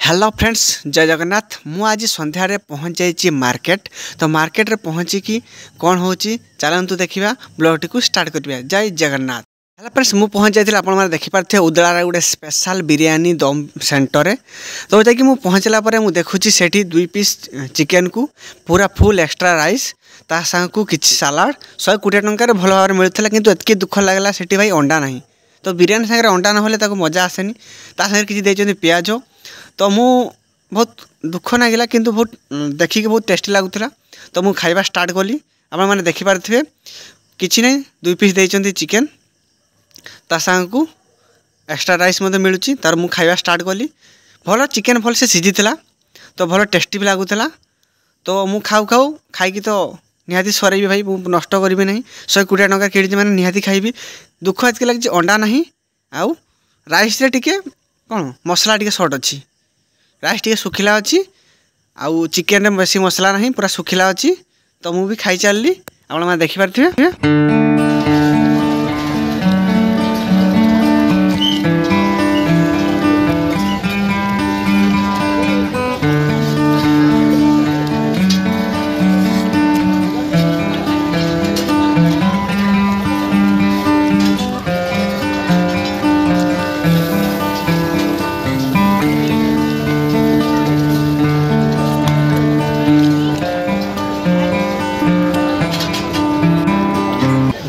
Hello friends, जय जगन्नाथ। मु आज संध्यारे पहुँच जाइए मार्केट। तो मार्केट रे पहुँचिकी कौन होची चलतु देखा ब्लॉग टी स्टार्ट करिया। जय जगन्नाथ। हेलो फ्रेंड्स, मु पहुँच जाइए आप देखिपे उदलार गोटे स्पेशल बिरियानी दम सेंटर रे। तो जाकि मु पहुँचला मु देखुची सेठी 2 पीस चिकेन को पूरा फुल एक्स्ट्रा राइस ता संग को किछि सलाड 120 टंकार भल भाव मिलता, किंतु एतकी दुख लगला सेठी भाई अंडा नहीं। तो बिरियानी सागर अंडा ना होले ताको मजा आसेनी। ता संगे किछि देइछन्ती प्याज। तो मु बहुत दुख नागिला, किंतु बहुत देखिक बहुत टेस्टी लगुला। तो मु खाइबा स्टार्ट कली। आपण माने देखि पारथिबे किछि नै 2 पीस देइछन्ती चिकेन ता संग को एक्स्ट्रा राइस मते मिलुची। तार मु खाइबा स्टार्ट कली। भलो चिकेन भल से सिझितला, तो भलो टेस्टी भी लागुला। तो मु खाऊ खाऊ खाइकी तो निहाती सरेबी भाई, मु नष्ट करिबे नहीं। 120 टंका केडी माने निहाती खाइबी। दुख एतके लागी अंडा नहीं। आउ राइस रे टिके कौन मसला टिके शॉर्ट अच्छी, राइस टिके सुखिला अच्छी, आउ चिकेन में बेसी मसला नहीं, पूरा सुखिला अच्छी। तो मु भी खाई चलली। आपण माने देखि पारथिबे।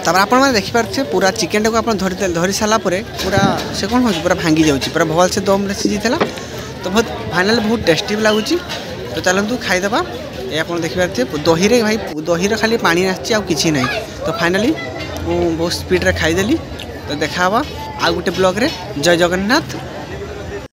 तब आप देखिपे पूरा चिकेन को धरी सारापर पूरा से कौन हो पूरा भांगी जाऊँगी, पूरा भल से दम सीझीला। तो बहुत फाइनाल बहुत टेस्टी भी लगुच। तो चलतु खाईदे। ये आप देखिपे दही रे भाई, दही रे खाली पानी आसी ना। तो फाइनाली बहुत स्पीड रे खाईदेली। तो देखा आ गोटे ब्लॉग रे। जय जगन्नाथ।